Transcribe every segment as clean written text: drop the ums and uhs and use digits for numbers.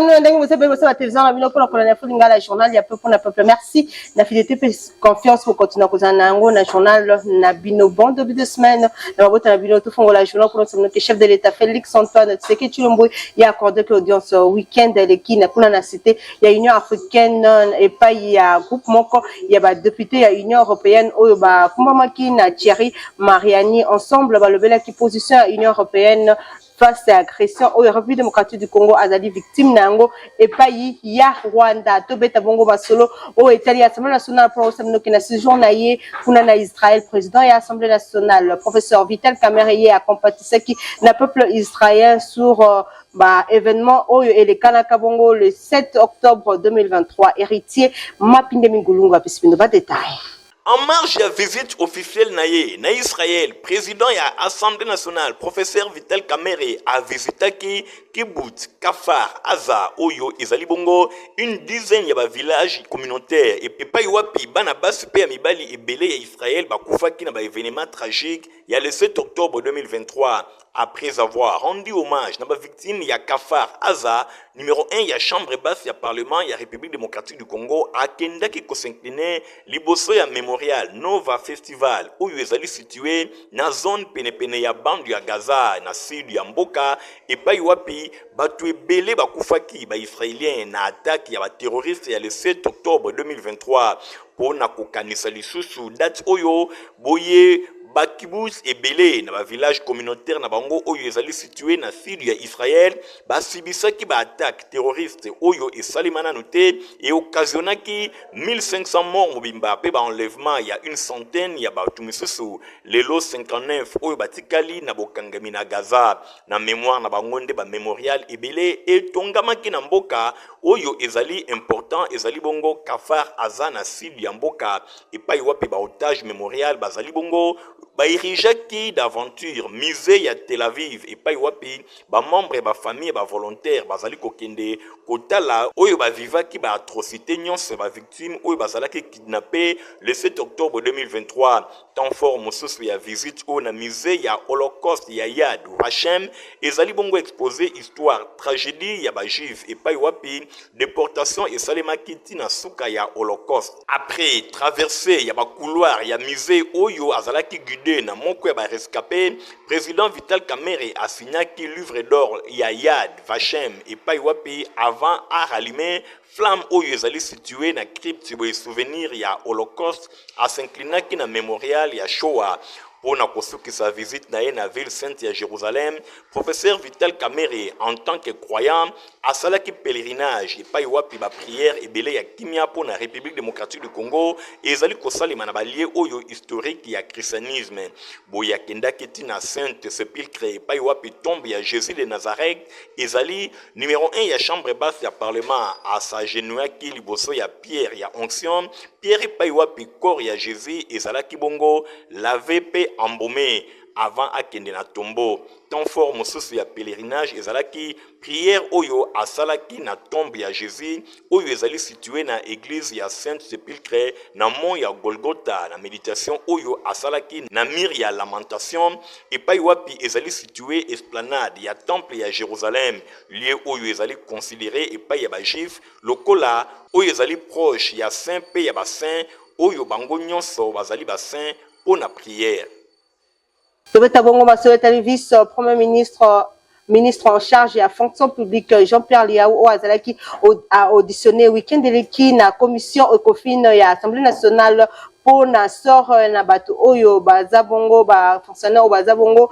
nous ndenge vous savez la télévision na bino pour la colonne Fulinga la journal ya peuple na peuple. Merci la fidélité et confiance pour continuer à nango na journal na bino bon début de semaine na bota na bino tout fond la journal pour notre chef de l'état Félix Antoine Tshisekedi Tshilombo ya accordé que audience week-end qui na kuna na cité ya Union africaine et pas ya groupe moko ya ba député ya Union européenne oyo ba kumbamaki na Thierry Mariani ensemble ba lobela qui position à Union européenne face à l'agression au République démocratique du Congo azali victime nango et pays ya Rwanda to beta bongo basolo au Italie Assemblée nationale pour samnoki na séjour na ye kuna na Israël président ya Assemblée nationale professeur Vital Kamerhe a compatisaki na peuple israélien sur événement oyo et le Kanaka Bongo le 7 octobre 2023 héritier Mapinde Mingulungu apispino ba détail. En marge de la visite officielle na Israël, président de l'Assemblée nationale, professeur Vital Kamerhe, a visité Kibbutz, Kafar, Aza, Oyo et Zalibongo, une dizaine de villages communautaires. Et pas yoapi, banabas, pe amibali et belé à Israël, bakoufa qui n'a pas événement tragique, il y a le 7 octobre 2023. Après avoir rendu hommage à la victime, il y a Kafar Aza, numéro 1, il y a Chambre basse, il y a Parlement, il y a République démocratique du Congo, à Kenda qui s'inclinait, Liboso ya Memorial, Nova Festival, où il est situé dans la zone pénépéné ya bande ya Gaza, na sud ya Mboka, et pas yoapi, batu ebele bakufaki, ba Israélien, na attaque ya ba terroriste, il y a le 7 octobre 2023, pour na kokanisa lisusu, date oyo, boye, Bakibous et Belé, dans le village communautaire na bango oyo ezali situé na sud ya Israël, basibisaki ba attaque terroriste oyo et salimana noté et occasionnaki 1500 morts mobimba pe ba enlèvement il y a une centaine ya ba tumisusu lelo 59 oyo batikali na bokangami na Gaza na mémoire na bangonde ba mémorial et Belé et tongamaki na mboka oyo ezali important ezali bongo Kafar Aza na sud ya mboka et pa iwapi ba otage mémorial bazali bongo Baïrijaki d'aventure, musée à Tel Aviv et Paiwapi, ba membre ba famille ba volontaire bazali kokende kotala oyo ba vivaki ba atrocité nyonse ba victime oyo bazalaki kidnappé le 7 octobre 2023 temps fort mosusu ya visite au na musée ya Holocauste ya Yad Vashem ezali bongo exposé histoire tragédie ya ba juif et Paiwapi déportation et salemaki tina suka ya Holocauste après traverser ya ba couloir ya musée oyo azalaki na moko ya ba rescapé président Vital Kamerhe a signé qui livre d'or ya Yad Vashem et Paiwapi avant à rallumer flamme oyo ezali situé na crypte de souvenir ya Holocauste a s'incliner qui na mémorial ya Shoah. Pour sa visite dans la ville sainte à Jérusalem, professeur Vital Kamerhe, en tant que croyant, a salaki pèlerinage et pas yoapi ba prière et belé ya kimia pour la République démocratique du Congo et ezali kosali manabalié oyo historique ya christianisme. Boya kenda ketina sainte sépulcre et pas yoapi tombe ya Jésus de Nazareth ezali numéro 1 ya chambre basse ya parlement à sa genouia ki liboso ya Pierre ya onction Pierre et pas yoapi corps ya Jésus ezalaki bongo lavé pe embaumé avant akende na tombeau. Tant fort mosusu ya pèlerinage ezalaki prière oyo asalaki na tombe ya Jésus oyo ezali situé na église ya Sainte Sépulcre na mont ya Golgotha na méditation oyo asalaki na mur ya lamentation et pa wapi ezali situé esplanade ya temple ya Jérusalem lieu oyo ezali considéré et pa ya ba juif lokola oyo ezali proche ya saint pe ya ba saint oyo bango nyonso bazali ba saint pour la prière. Premier ministre en charge de la fonction publique Jean-Pierre Liaou Azalaki a auditionné week-end de la commission ECOFIN de l'Assemblée nationale pour na sort na bato oyo bazabongo ba fonctionnaire bazabongo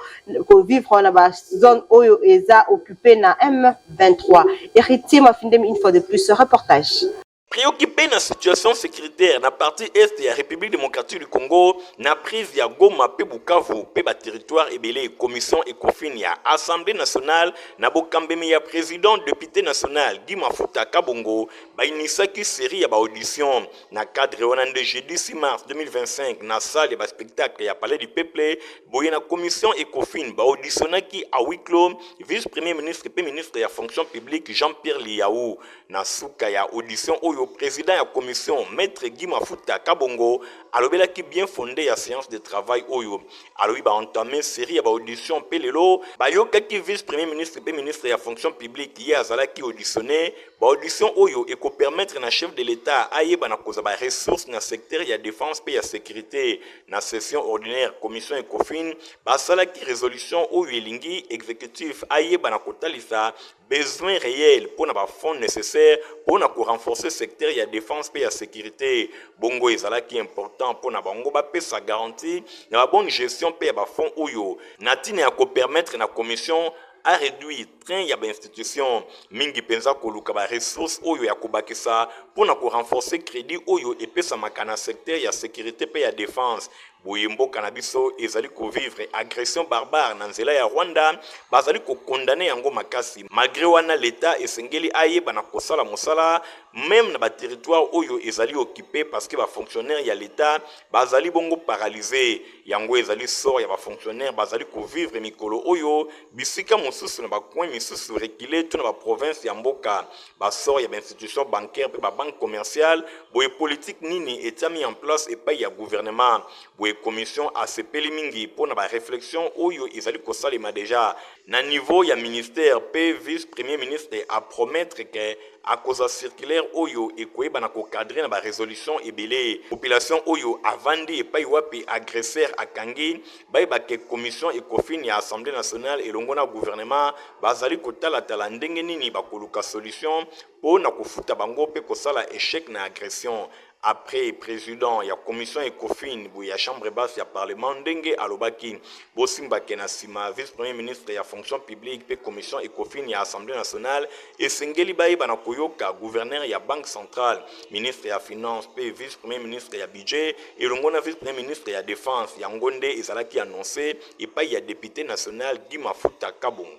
ko vivre na ba zone oyo eza occupé na M23. Héritier Mafindem une fois de plus ce reportage. Préoccupé de la situation sécuritaire dans la partie est de la République démocratique du Congo, na prise ya Goma pe Bukavu pe ba territoire ebele commission ECOFIN ya Assemblée nationale na bokambeme ya président député national Guy Mafuta Kabongo ba inisaki série ya ba audition na cadre onande jeudi 6 mars 2025 na salle ba spectacle ya Palais du Peuple boye na commission ECOFIN ba auditionnaki à huis clos vice-premier ministre pe ministre ya fonction publique Jean-Pierre Liaou na suka ya audition oyo oyo président ya commission maître Guy Mafuta Kabongo alobelaki bien fondé ya séance de travail oyo alobi ba entamé série ya ba audition pelelo bayokaki vice premier ministre pe ministre ya fonction publique ye azalaki auditionné ba audition oyo eko permettre na chef de l'état ayeba na koza ba ressources na secteur ya défense pe ya sécurité na session ordinaire commission ECOFIN basalaki résolution oyo elingi exécutif ayeba na kotalisa besoin réel pour na ba fonds nécessaires pour na ko renforcer secteur ya défense pe ya sécurité bongo ezalaki important pour na bango ba pesa garantie na ba bonne gestion pe ya ba fonds oyo na tina ya ko permettre na commission a réduit train ya ba institution mingi penza koluka ba ressources oyo ya kobakisa pour na ko renforcer crédit oyo epesa makana secteur ya sécurité pe ya défense boyembo kanabiso ezali ko vivre agression barbare na nzela ya Rwanda bazali ko condamner yango makasi malgré wana l'état esengeli ayeba na kosala mosala même na ba territoire oyo ezali occupé parce que ba fonctionnaires ya l'état bazali bongo paralysé yango ezali sort ya ba fonctionnaires bazali ko vivre mikolo oyo bisika mosusu na ba coin misusu reculé to na ba province ya mboka ba sort ya ba institution bancaire pe ba banque commerciale boye politique nini eta mis en place et pas ya gouvernement boye commission asepeli mingi pour na ba réflexion oyo ezali ko salema déjà na niveau ya ministère pe vice premier ministre a promettre que à cause circulaire oyo ekoyeba na ko cadrer na ba résolution ebele population oyo avandi et pas wapi agresseur akangi ba ke commission ECOFIN ya assemblée nationale elongo na gouvernement bazali ko tala ndenge nini ba koluka solution pour na kofuta bango pe ko sala échec na agression. Après président ya commission ECOFIN bu ya chambre basse ya parlement ndenge alobaki bosimba kenasima vice premier ministre ya fonction publique pe commission ECOFIN ya assemblée nationale esengeli bayeba na koyoka gouverneur ya banque centrale ministre ya finance pe vice premier ministre ya budget elongo na vice premier ministre ya défense ya ngonde ezalaki annoncé epai ya député national Guy Mafuta Kabongo.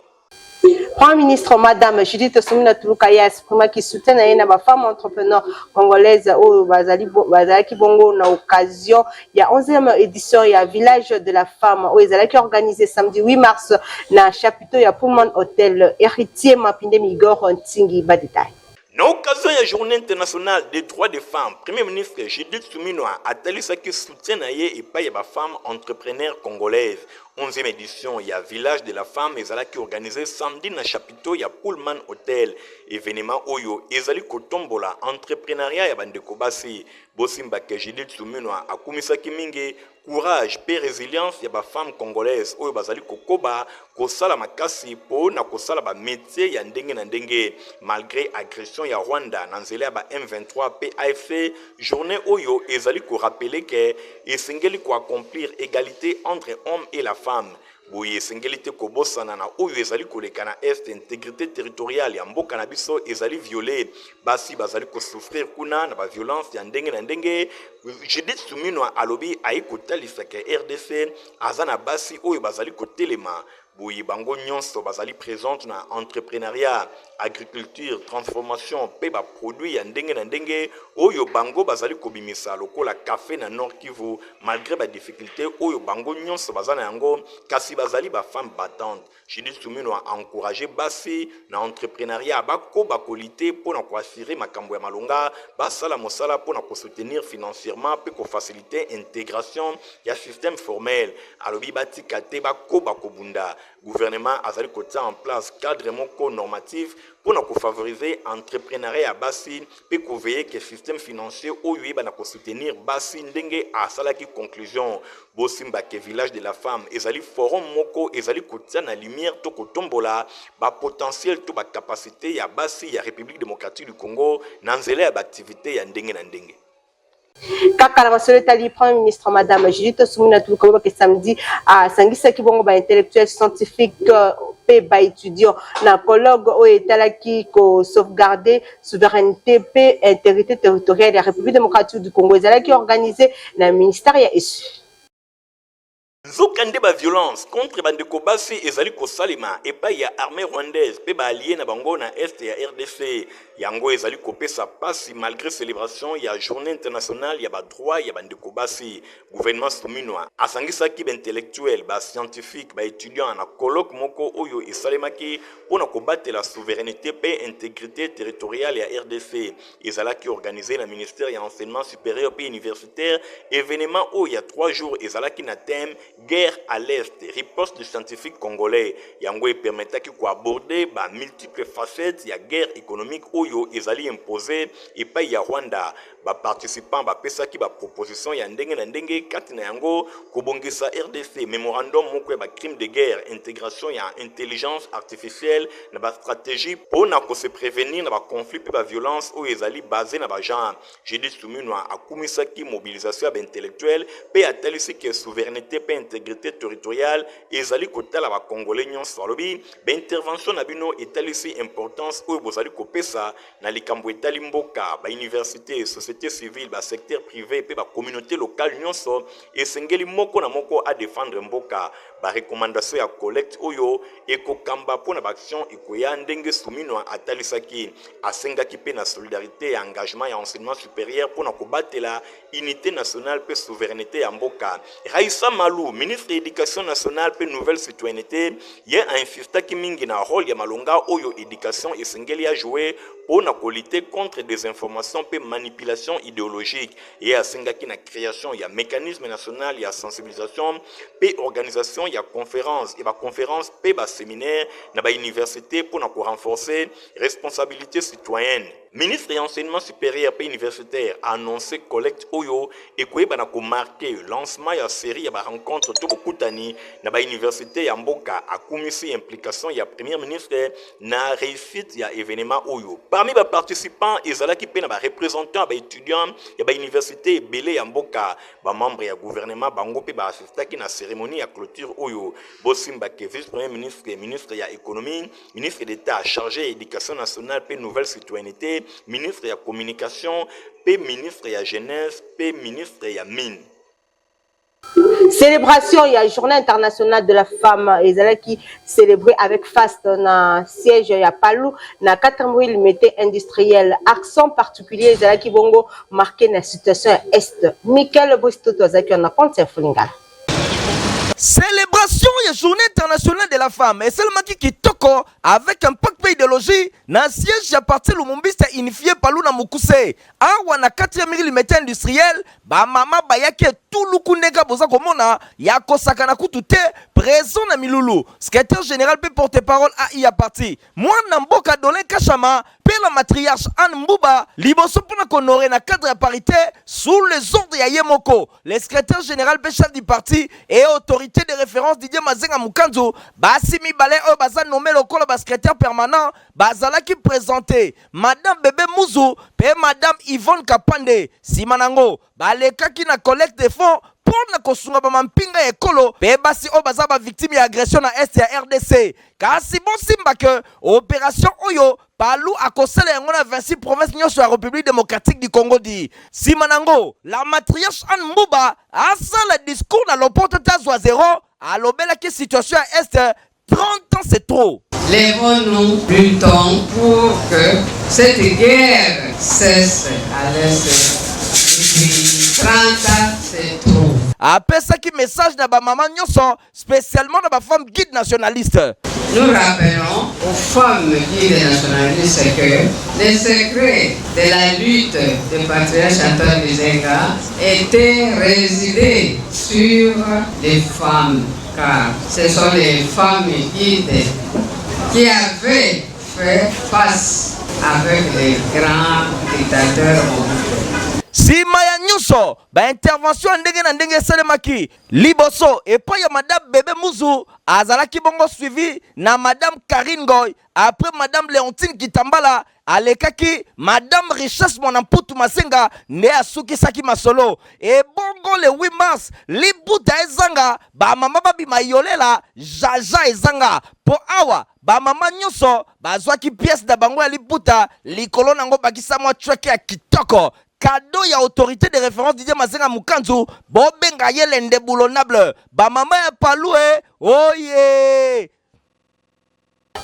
Premier ministre Madame Judith Suminwa Tuluka ya exprima qui soutient na femme entrepreneur congolaise au Bazalaki Bongo na occasion il y a 11e édition il y a village de la femme où ils allaient organisé samedi 8 mars na chapiteau ya Pullman Hotel héritier Mapinde Migor Ntingi Baditaï. Na occasion ya journée internationale des droits des femmes, Premier ministre Judith Suminwa a talisaki soutien na ye et pas ya ba femme entrepreneur congolaise. 11e édition, il y a village de la femme ezalaki organisé samedi na chapiteau ya Pullman Hotel. Événement oyo ezali kotombola entrepreneuriat ya bandeko basi. Bosimba ke Judith Suminwa akumisaki mingi courage pe résilience ya ba femme congolaise oyo bazali kokoba kosala makasi po na kosala ba métier ya ndenge na ndenge malgré agression ya Rwanda na nzela ya ba M23 pe AFC journée oyo ezali ko rappeler que esengeli ko accomplir égalité entre hommes et la femme. Boye esengeli te kobosana na oyo ezali koleka na est intégrité territoriale ya mboka na biso ezali violé basi bazali ko souffrir kuna na ba violence ya ndenge na ndenge. Judith Suminwa alobi aikotalisa ke RDC azana basi oyo bazali kotelema boye bango nyonso bazali présente na entrepreneuriat agriculture transformation pe ba produit ya ndenge na ndenge oyo bango bazali kobimisa lokola café na Nord Kivu malgré ba difficulté oyo bango nyonso bazana yango kasi bazali ba femme battante. Judith Suminwa a encouragé basi na entrepreneuriat bako bakolité pour na ko assurer makambo ya malonga basala mosala pour na ko soutenir financièrement pe ko faciliter intégration ya système formel alobi batika te bako bakobunda. Gouvernement azali kotia en place cadre moko normatif pour na ko favoriser entrepreneuriat basi pe ko veiller que système financier oyo yeba na ko soutenir basi ndenge asalaki conclusion bosimba ke village de la femme ezali forum moko ezali kotia na lumière to kotombola ba potentiel to ba capacité ya basi ya République démocratique du Congo na nzela ya ba activité ya ndenge na ndenge. Kaka na masolo etali Premier ministre Madame Judith Suminwa Tuluka ke samedi a sangisaki bongo ba intellectuel scientifique pe ba étudiant na colloque o etalaki ko sauvegarder souveraineté pe intégrité territoriale de la République démocratique du Congo ezalaki organisé na ministère ya ESU. Nzokande ba violence contre bandeko basi ezali kosalema epai ya armée rwandaise pe ba allié na bango na est ya RDC yango ezali kopesa pasi malgré célébration ya journée internationale ya ba droit ya bandeko basi. Gouvernement souminois asangisaki ba intellectuel ba scientifique ba étudiant na colloque moko oyo esalemaki pona kobatela souveraineté pe intégrité territoriale ya RDC ezalaki organisé na ministère ya enseignement supérieur pe universitaire. Événement oyo ya 3 jours ezalaki na thème guerre à l'est, riposte du scientifique congolais. Yango permetaki ko aborder ba multiples facettes ya guerre économique oyo ezali imposé et pa ya Rwanda. Ba participants ba pesaki ba proposition ya ndenge na ndenge kati na yango kobongisa RDC mémorandum moko ba crime de guerre, intégration ya intelligence artificielle na ba stratégie pona ko se prévenir na ba conflit pe ba violence oyo ezali basé na ba genre. J'ai dit souminois akumisaki mobilisation ba intellectuelle pe atalisi que souveraineté pe intégrité territoriale ezali kotala ba congolais nyonso alobi ba intervention na bino etalisi importance oyo bozali kopesa na likambo etali mboka ba université société civile ba secteur privé pe ba communauté locale nyonso esengeli moko na moko a défendre mboka. Ba recommandation ya collecte oyo ekokamba pona ba action ekoya ndenge souminois atalisaki asengaki pe na solidarité ya engagement ya enseignement supérieur pona kobatela unité nationale pe souveraineté ya mboka. Raissa Malou, ministre de l'éducation nationale pe nouvelle citoyenneté, ye a insistaki mingi na rôle ya malonga oyo éducation esengeli a jouer pona ko lutter contre des informations pe manipulation idéologique et asengaki na création ya mécanisme national ya sensibilisation pe organisation ya conférence et ba conférence pe ba séminaire na ba université pona ko renforcer responsabilité citoyenne. Ministre de l'enseignement supérieur et universitaire a annoncé collecte oyo et quoi bana ko marquer lancement ya série ya ba rencontre to bokutani na ba université ya mboka a commissi implication ya premier ministre na réussite ya événement oyo. Parmi ba participants ezalaki pe na ba représentants ba étudiants ya ba université belé ya mboka ba membre ya gouvernement bango pe ba assistaki na cérémonie ya clôture oyo. Bosimba ke vice premier ministre ministre ya économie, ministre d'état chargé éducation nationale pe nouvelle citoyenneté, ministre ya communication, pe ministre ya jeunesse, pe ministre ya mine. Célébration, il y a Journée internationale de la femme, qui célébré avec faste na siège ya Palou, na 4 mm industriel, accent particulier, qui bongo marqué na situation est. Michael Bostoto, qui en a compte, c'est Fulingala. Célébration et journée internationale de la femme. Et seulement qui toko avec un pacte idéologie na siège à partir Lumumbiste unifié par Luna Mukuse. Awa na 4 mm industriel, ba mama ba yake tout lukunega boza komona ya kosaka na kutute présent na Milulu. Secrétaire général peut porter parole à y a parti. Moi Namboka Dolin Kachama, pe la matriarche Anne Mbouba, liboso pona honorer na cadre à parité sous les ordres ya Yemoko. Le secrétaire général pe chef du parti et autorité de référence Didier Mazenga Mukanzo, Basimi Balé o baza nommé le secrétaire permanent, bazala qui présenté Madame Bébé Mouzou, pe Madame Yvonne Kapande, Simanango, baleka qui na collecte des fonds pour na kosunga ba mampinga ekolo, pe basi o baza ba victime ya agression na est ya RDC. Kasi bon simba que opération Oyo Palou a kosele yango na 26 provinces nyonso ya République démocratique du Congo di. Simanango, la matriarche Anne Mbouba a ça le discours dans l'opporte tazwa zéro, a l'obela qui situation à est 30 ans c'est trop. Lèvons-nous, luttons pour que cette guerre cesse à l'est. 30 ans c'est trop. Après ça qui message na ba maman nyonso, spécialement na ba femme guide nationaliste. Nous rappelons aux femmes guides nationalistes que le secret de la lutte du patriarche Chantal Bizenga était résidé sur les femmes, car ce sont les femmes guides qui avaient fait face avec les grands dictateurs mondiaux. Si maya nyuso, ba intervention ndenge na ndenge salemaki, liboso et pas ya Madame Bébé Mouzou, azalaki bongo suivi na Madame Karine Goy, après Madame Léontine Kitambala, alekaki Madame Richesse Monamputu Masenga, ne asuki saki masolo, et bongo le 8 mars, libuta ezanga, ba mama babi mayolela, jaja ezanga, po awa, ba mama nyuso, ba zwaki pièce da bango ya libuta, likolo nango bakisa mwa track ya kitoko, cadeau ya autorité de référence Didier Mazenga Mukanzu bobenga ye l'indéboulonnable ba mama ya Palou oye.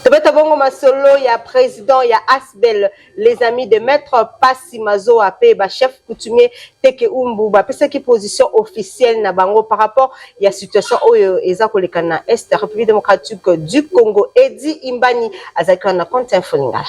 Tobeta bongo masolo ya président ya Asbel les amis de maître Passi Mazo ape ba chef coutumier Teke Umbu ba pesa ki position officielle na bango par rapport ya situation oyo eza kolekana Est République démocratique du Congo. Edi Imbani azaka na compte Infolingala.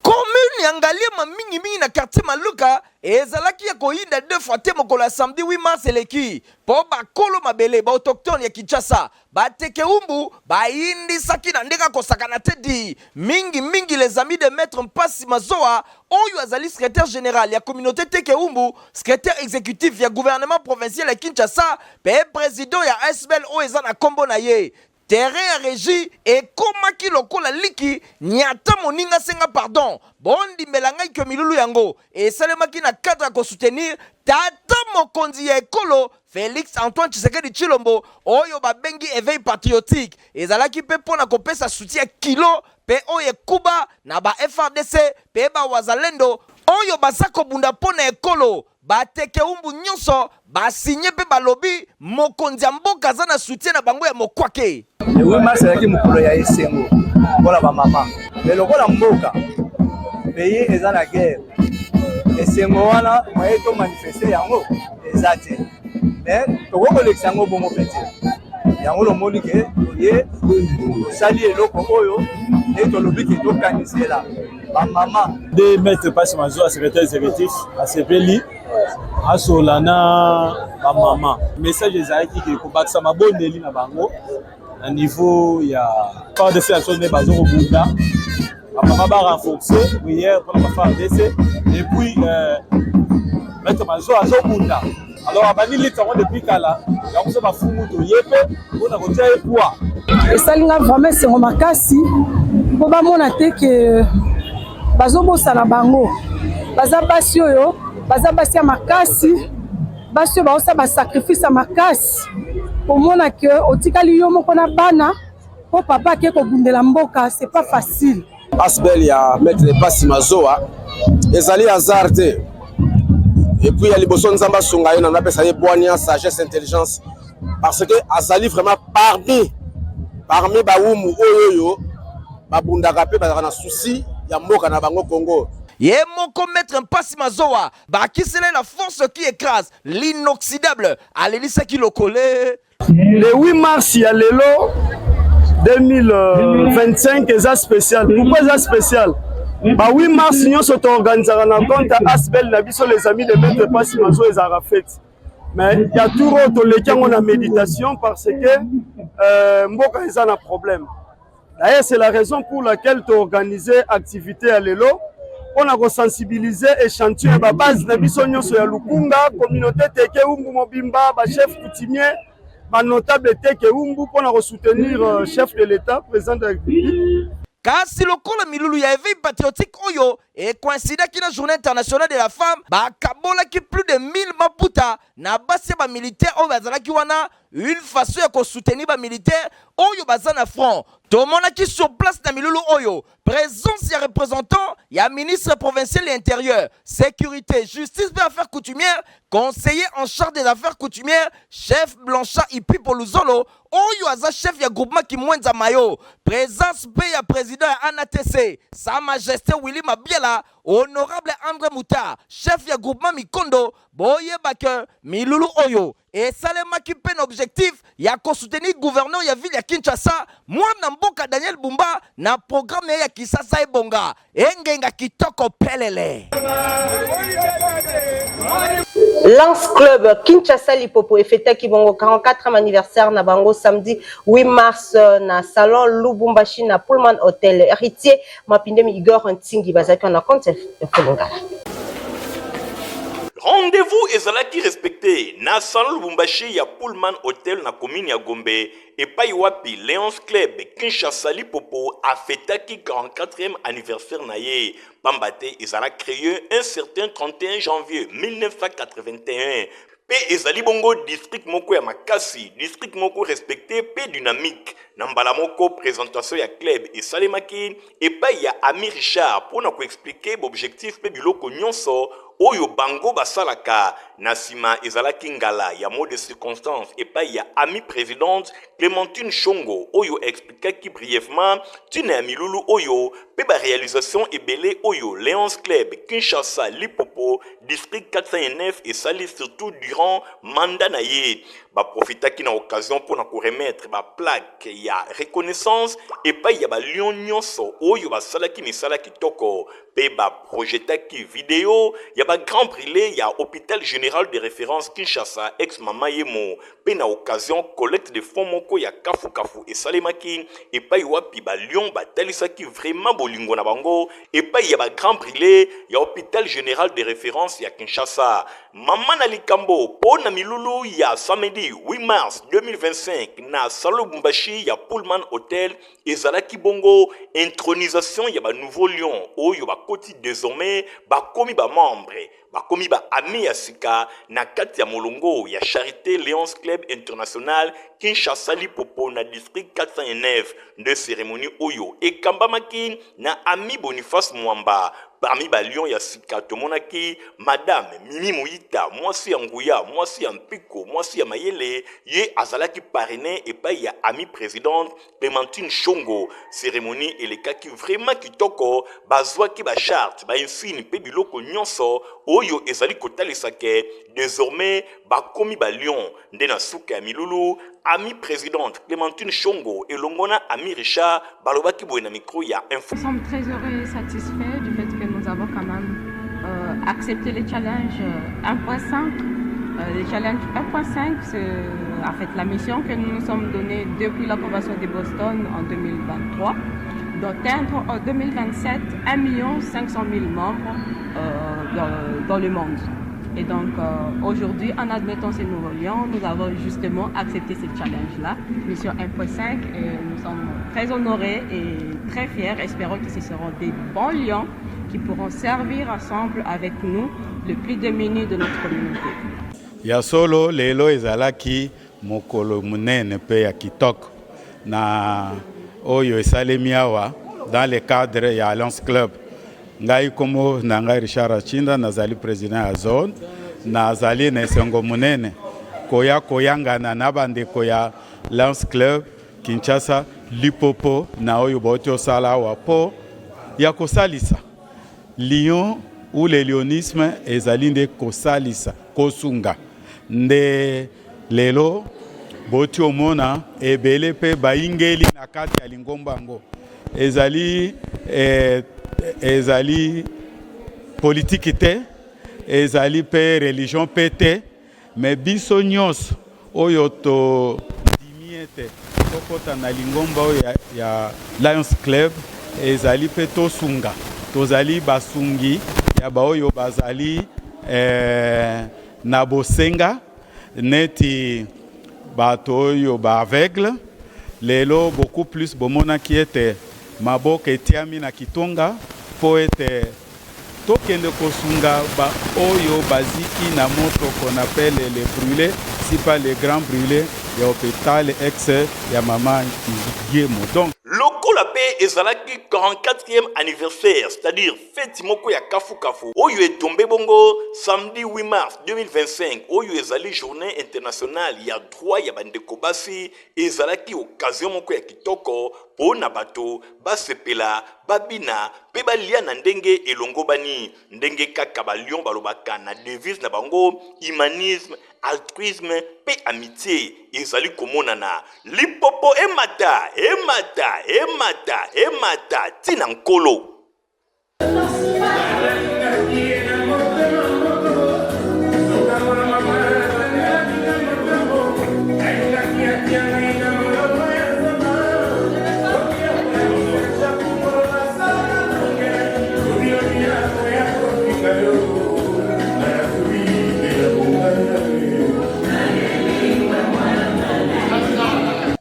Commune yangalie ma mingi na quartier Maluka ezalaki ya koyinda 2 fois te mokolo samedi 8 mars eleki po bakolo mabele ba autochtone ya Kinshasa ba Teke Umbu ba indi saki na ndeka kosakana te di mingi les amis de maître Passi Mazoa oyo azali secrétaire général ya communauté Teke Umbu secrétaire exécutif ya gouvernement provincial ya Kinshasa pe président ya SBL o eza na kombo na ye terrain ya régie ekomaki lokola liki nyata moninga senga pardon bondi melangai ke milulu yango esalemaki na cadre ko soutenir tata mokonzi ya ekolo Félix Antoine Tshisekedi Tshilombo oyo babengi éveil patriotique ezalaki pe pona kopesa soutien kilo pe oyo kuba na ba FRDC pe ba wazalendo oyo basako bunda pona ekolo ba Teke Umbu nyonso ba signé pe balobi mokonzi mboka za na soutien na bango ya mokwake. Oui, mars ezalaki mokolo ya esengo mpona bamama me lokola mboka pays eza na guerre esengo wana moye to manifeste yango eza te me tokoki kolekisa yango bongo mpe te yango lomoni ke toye tosali eloko oyo nde tolobi ke tokanisela bamama de maître Passi Mazoa secrétaire exécutif asepeli asola na bamama message ezalaki ke kobakisa mabondeli na bango à niveau il y a pas de ces actions de bazo Bunda maman va renforcer prière pour la FARDC et puis mettre Mazo azo Bunda alors abani littéralement depuis kala ya ko ba fumu to yepe on a côté poids et ça linga vraiment c'est makasi po ba mona te que bazo bosa na bango baza basi oyo baza basi ya makasi basi ba osa ba sacrifice makasi pour mona que otikali yo moko na bana po papa ke ko bundela mboka c'est pas facile. Asbel ya maître Passi Mazoa ezali hasard te et puis ya liboso nzamba sunga yo na pesa ye boania sagesse intelligence parce que azali vraiment parmi ba wumu oyo babundaka pe bazaka na souci ya mboka na bango Congo. Ye moko maître Passi Mazoa bakisele la force qui écrase l'inoxydable alelisa ki lokole. Le 8 mars ya lelo 2025 eza spécial. Pourquoi eza spécial? Ba 8 mars nyonso to organisera na compte Asbel na biso les amis de maître Passi Mazoa ezara fête. Mais il y a tout to lekango na méditation parce que mboka eza na problème. D'ailleurs c'est la raison pour laquelle tu organiser activité à lelo. On a sensibilisé et chanté la base de Bissonio sur la Lukunga, communauté Teke Umbu Mobimba, chef coutumier, notable Teke Umbu pour soutenir le chef de l'État, président de la République. Kasi lokola milulu ya éveil patriotique oyo et coïncida ki na journée internationale de la femme ba kabola ki plus de 1000 maputa na basi ba militaire oyo bazalaki wana une façon ya ko soutenir ba militaire oyo bazana front tomona ki sur place na milulu oyo présence ya représentant ya ministre provincial de l'intérieur sécurité justice et affaires coutumières conseiller en charge des affaires coutumières chef Blanchard Ipi Poluzolo oyo aza chef ya groupement ki mwenza mayo présence pe ya président ya ANATC sa majesté Willy Mabiela honorable André Mouta chef ya groupement Mikondo boyeba ke milulu oyo et salema ki pen objectif ya ko soutenir gouverneur ya ville ya Kinshasa mwana mboka Daniel Bumba na programme ya Kisasa ebonga engenga kitoko pelele. Lance Club Kinshasa Lipopo efeta ki bongo 44e anniversaire na bango samedi 8 mars na salon Lubumbashi na Pullman Hotel héritier Mapindemi Igor Ntingi bazaki na compte Folongala. Rendez-vous ezalaki respecté na salon Lubumbashi ya Pullman Hotel na commune ya Gombe et Paiwapi Léonce Club Kinshasa Lipopo a fêtaki 44e anniversaire na ye. Pambate ezala créé un certain 31 janvier 1981. Pe ezali bongo district moko ya Makasi, district moko respecté pe dynamique. Nambala moko présentation ya club et salemaki et pa ya Ami Richard pour na ko expliquer l'objectif pe biloko nyonso oyo bango basalaka na sima ezalaki ngala ya mot de circonstance epai ya ami présidente Clémentine Chongo oyo expliquaki brièvement tina ya milulu oyo pe ba réalisation ebele oyo Léonce Club Kinshasa Lipopo district 409 et sali surtout durant mandat na ye ba profitaki na occasion pour na ko remettre ba plaque ya reconnaissance epai ya ba lion nyonso oyo basalaki misala kitoko pe ba projetaki vidéo ya ba grand brûlé ya hôpital général de référence Kinshasa ex mama yemo pe na occasion collecte de fonds moko ya kafu kafu esalemaki epai wapi ba lion batalisaki vraiment bolingo na bango epai ya ba grand brûlé ya hôpital général de référence ya Kinshasa mama na likambo po na milulu ya samedi 8 mars 2025 na Salon Bumbashi ya Pullman Hotel ezalaki bongo intronisation ya ba nouveau lion oyo bakoti désormais bakomi ba membre bakomi ba ami ya sika na kati ya molongo ya Charité Léonce Club International Kinshasa Lipopo na district 409 de cérémonie oyo ekambamaki na ami Boniface Mwamba. Parmi ba lion ya sika tomonaki madame Mimi Mouita, mwasi ya Nguya, mwasi ya Mpiko, mwasi ya Mayele, ye azalaki parrainé epai ya ami présidente Clémentine Chongo. Cérémonie elekaki vraiment kitoko, bazwaki ba charte, ba insigne pe biloko nyonso oyo ezali kotalisake désormais bakomi ba lion nde na suka ya milulu ami présidente Clémentine Chongo et longona ami Richard balobaki boye na micro ya info. Nous sommes très heureux et satisfaits du fait que nous avons quand même accepté les challenges 1.5. Les challenges 1.5, c'est en fait la mission que nous nous sommes donnée depuis l'approbation de Boston en 2023, d'atteindre en 2027 1 500 000 membres dans le monde. Et donc aujourd'hui, en admettant ces nouveaux lions, nous avons justement accepté ce challenge-là, mission 1.5, et nous sommes très honorés et très fiers. Espérons que ce seront des bons lions qui pourront servir ensemble avec nous le plus démunis de notre communauté. Ya solo lelo ezalaki mokolo munene pe ya kitoko na oyo esalemi awa dans le cadre ya Alliance Club. Ngai komo na ngai Richard Achinda nazali président ya zone nazali na esengo munene koyangana na bandeko ya Alliance Club Kinshasa Lipopo na oyo boti osala awa po ya kosalisa lion ou le lionisme ezali nde kosalisa kosunga nde lelo boti omona ebele pe baingeli na kati ya lingombango ezali politique te ezali pe religion pe te mais biso nyonso oyo to dimiete tokota na lingomba ya Lions Club ezali pe tosunga tozali basungi ya baoyo bazali na bosenga neti bato oyo ba aveugle lelo beaucoup plus bomona ki ete maboka etiami na kitonga po ete tokende kosunga ba oyo baziki na moto qu'on appelle les brûlés si pas les grands brûlés ya hôpital ex ya mama Yemo. Donc lokola pe ezalaki 44e anniversaire, c'est-à-dire fête moko ya kafu kafu oyo etombe bongo samedi 8 mars 2025 oyo ezali journée internationale ya droit ya bandeko basi ezalaki occasion moko ya kitoko po na bato basepela babina pe balia na ndenge elongo bani ndenge kaka balion balobaka na devise na bango humanisme altruisme pe amitié ezali komonana Lipopo emata tina nkolo.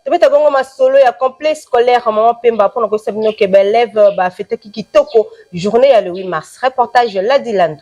Tobeta bongo masolo ya complexe scolaire maman Pemba pour que sabino ke belève ba fête kitoko journée ya le 8 mars. Reportage Ladiland.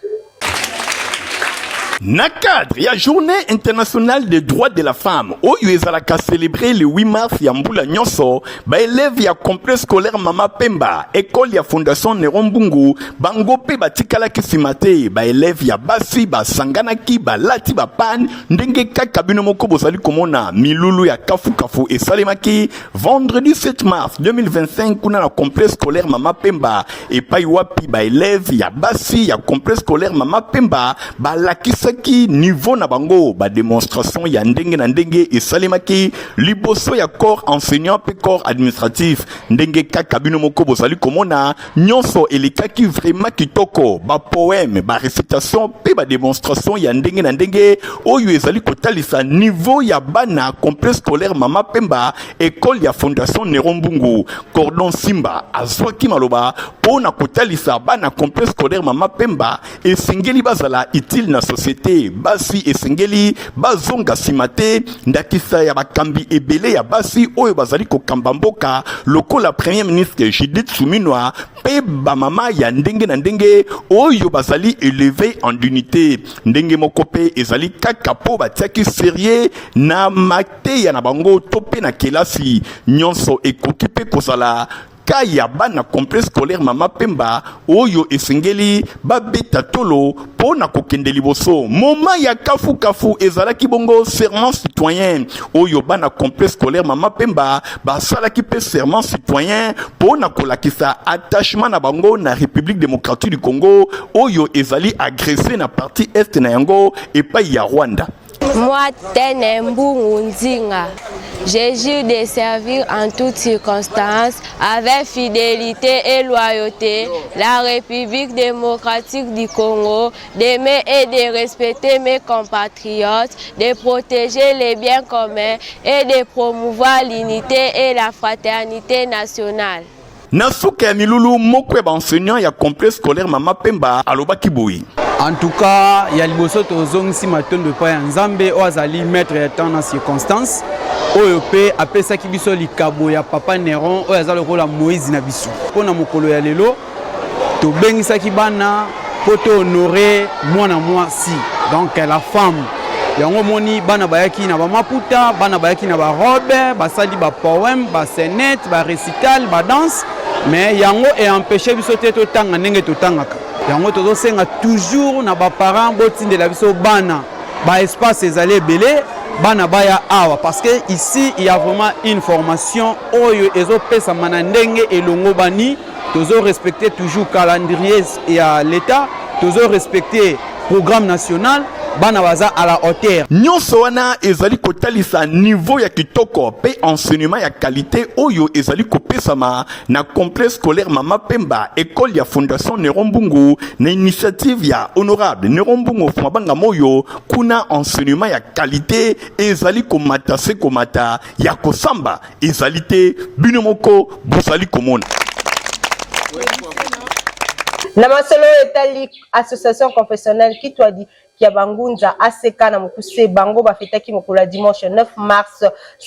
Na cadre, il y a Journée internationale des droits de la femme. Oyo ezalaka célébrer le 8 mars ya mbula nyonso, ba élève ya complexe scolaire Mama Pemba, école ya Fondation Nerombungu, bango pe batikala kisimate, ba élève ya basi ba sanganaki ba lati ba pan, ndenge kaka bino moko bozali komona milulu ya kafu kafu et salemaki vendredi 7 mars 2025 kuna na complexe scolaire Mama Pemba et paiwapi ba élève ya basi ya complexe scolaire Mama Pemba ba lakisa ki niveau na bango ba démonstration ya ndenge na ndenge esalemaki liboso ya corps enseignant pe corps administratif ndenge kaka bino moko bozali komona nyonso elekaki vraiment kitoko ba poème ba récitation pe ba démonstration ya ndenge na ndenge oyo ezali kotalisa niveau ya bana complexe scolaire Mama Pemba école ya Fondation Nerombungu cordon simba azwaki maloba pona kotalisa bana complexe scolaire Mama Pemba esengeli bazala utile na société basi esengeli bazonga simate ndakisa ya bakambi ebele ya basi oyo bazali kokamba mboka lokola premier ministre Judith Suminwa pe ba mama ya ndenge na ndenge oyo bazali élevé en unité ndenge moko pe ezali kaka po batiaki sérieux na mate ya na bango tope na kelasi nyonso ekoki pe kozala kaya bana complexe scolaire Mama Pemba oyo esengeli babeta tolo pona kokende liboso moma ya kafu kafu ezalaki bongo serment citoyen oyo bana complexe scolaire Mama Pemba basalaki pe serment citoyen pona kolakisa attachement na bango na République démocratique du Congo oyo ezali agressé na partie est na yango epai ya Rwanda. Moi, Tenembu Nzinga, je jure de servir en toutes circonstances, avec fidélité et loyauté, la République démocratique du Congo, d'aimer et de respecter mes compatriotes, de protéger les biens communs et de promouvoir l'unité et la fraternité nationale. Nasuka ya milulu moko ya enseignant ya complexe scolaire Mama Pemba alobaki boyi. En tout cas, il y a le bosso tozongisi matondo pa nzambe o azali maître ya temps na circonstance oyo pe apesa ki biso likabo ya papa Néron oyo azali kola Moïse na biso. Pona mokolo ya lelo to bengisaki bana poto honorer mwana mwasi. Donc la femme yango moni bana bayaki na ba maputa, bana bayaki na ba robe, basali ba poème, ba scénette, ba récital, ba danse, mais yango est empêché biso te to tanga ndenge to tangaka. Yango tozo senga toujours na ba parents botindela biso bana ba espace ezali ebele bana baya awa parce que ici il y a vraiment une formation oyo ezo pesa mana ndenge elongo bani tozo respecter toujours calendrier ya l'état tozo respecter programme national bana baza à la hauteur. Nyonso wana ezali kotalisa niveau ya kitoko pe enseignement ya qualité oyo ezali kopesama na complexe scolaire Mama Pemba école ya Fondation Nerombungu na initiative ya honorable Nerombungu Fumabanga Moyo kuna enseignement ya qualité ezali komata se komata ya kosamba ezali te bino moko bozali komona. Na masolo etali association confessionnelle qui toi dit ya bangunza ACK na mokuse bango bafetaki mokolo dimanche 9 mars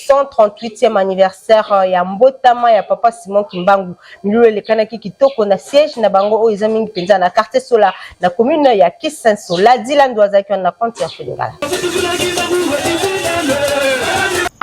138e anniversaire ya mbotama ya papa Simon Kimbangu milulu lekanaki kitoko na siège na bango o ezami penza na quartier Sola na commune ya Kisenso la Dilando azaki na compte ya Felingala.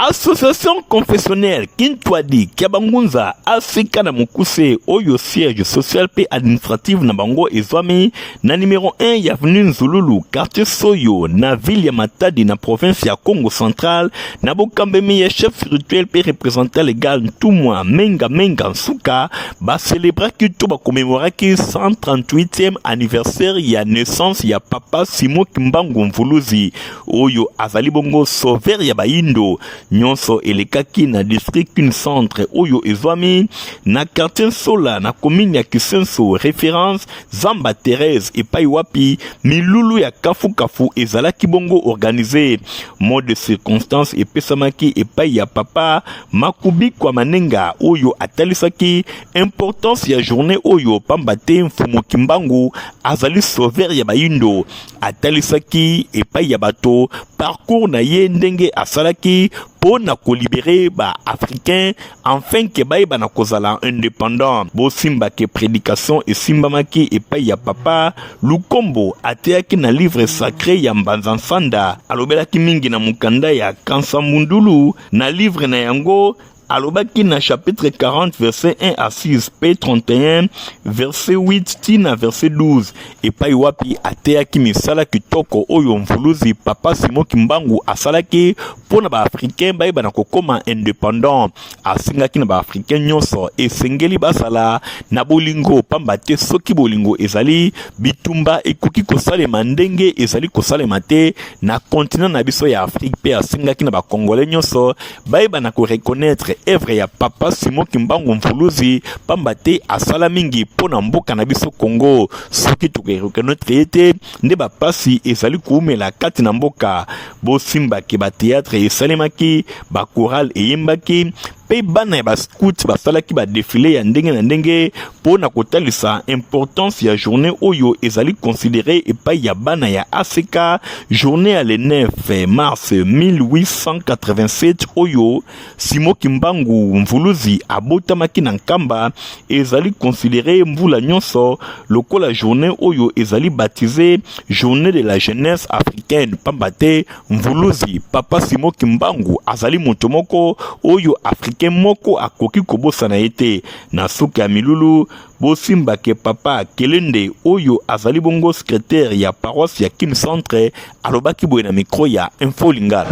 Association confessionnelle Kintwadi Kiabangunza Afrika na Mukuse Oyo siège social et administratif na bango ezwami na numéro 1 ya avenue Nzululu quartier Soyo na ville ya Matadi na province ya Congo central na bokambemi ya chef spirituel et représentant légal Ntumwa Menga Nsuka ba célébrer kito ba commémorer ki 138e anniversaire ya naissance ya papa Simon Kimbangu Mvuluzi Oyo azali bongo sauveur ya Baindo nyonso elekaki na district une centre oyo ezwami na quartier Sola na commune ya Kisenso référence Zamba Thérèse et Paiwapi milulu ya kafu kafu ezalaki bongo organisé mode de circonstance et pesamaki et pai ya papa Makubi kwa manenga oyo atalisaki importance ya journée oyo pambate mfumu Kimbangu azali sauveur ya Baindo atalisaki et pai ya bato parcours na ye ndenge asalaki pour na ko libérer ba africain enfin que ba na kozala indépendant. Bo simba ke prédication et simba maki et pa ya papa Lukombo ateaki na livre sacré ya Mbanza Nsanda alobelaki mingi na mukanda ya Kansa Mundulu na livre na yango alobaki na chapitre 40 verset 1 à 6 P31 verset 8 tina verset 12 et pa wapi ateaki misala kitoko oyo mvuluzi papa Simon Kimbangu asalaki pona ba africain ba na kokoma indépendant asingaki na ba africain nyonso esengeli basala na bolingo pamba te soki bolingo ezali bitumba ekoki kosalema ndenge ezali kosalema te na continent na biso ya Afrique pe asingaki na ba congolais nyonso ba na ko reconnaître œuvre ya papa Simon Kimbangu mfuluzi pamba te asala mingi pona mboka na biso Congo soki tokereconnaître ete nde ba pasi ezali kuumela kati na mboka bo simba ke ba théâtre esalemaki ba chorale eyembaki pe bana ya ba scout basalaki ba défilé ya ndenge na ndenge pona kotalisa importance ya journée oyo ezali considéré epai ya bana ya ACK journée à le 9 mars 1887 oyo Simon Kimbangu mvuluzi abotamaki na nkamba ezali considéré mbula nyonso lokola journée oyo ezali baptisé journée de la jeunesse africaine pambate mvuluzi papa Simon Kimbangu azali moto moko oyo africain moko akoki kobosana ete na suka milulu bosimba ke papa Kelende oyo azali bongo secrétaire ya paroisse ya Kim Centre alobaki boye na micro ya Info Lingala.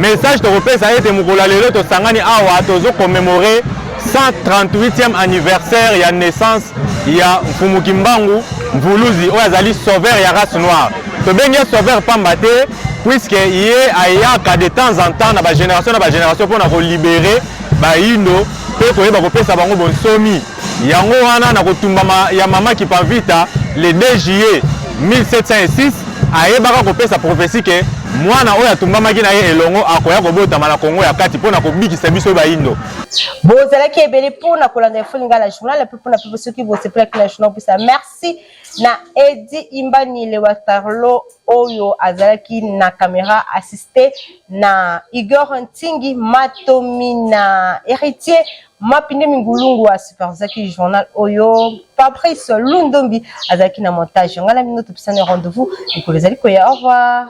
Message to repesa ete mukola lelo to sangani awa tozo commémorer 138e anniversaire ya naissance ya Mfumu Kimbangu mvuluzi oyo azali sauveur ya race noire. To bengi sauveur pamba te puisque ye ayaka de temps en temps na ba génération pour na ko libérer ba indo pe ko yeba ko pesa bango bonsomi yango wana na kotumba ya mama Kipavita le 2 juillet 1706 ayebaka ko pesa prophétie ke mwana oyo atumbamaki na ye elongo akoya kobotama na Kongo ya kati pona kobikisa biso ba indo bozalaki ebele pona kolanda Info Lingala journal pe pona pe soki bosepela kila journal pisa merci na Edi Imbani le Watarlo oyo azalaki na caméra assisté na Igor Ntingi Matomina héritier Mapinde Mingulungu wa Super Zaki journal oyo Patrice Lundombi azalaki na montage ngala minoto pisane rendez-vous et pour les aliko ya au revoir.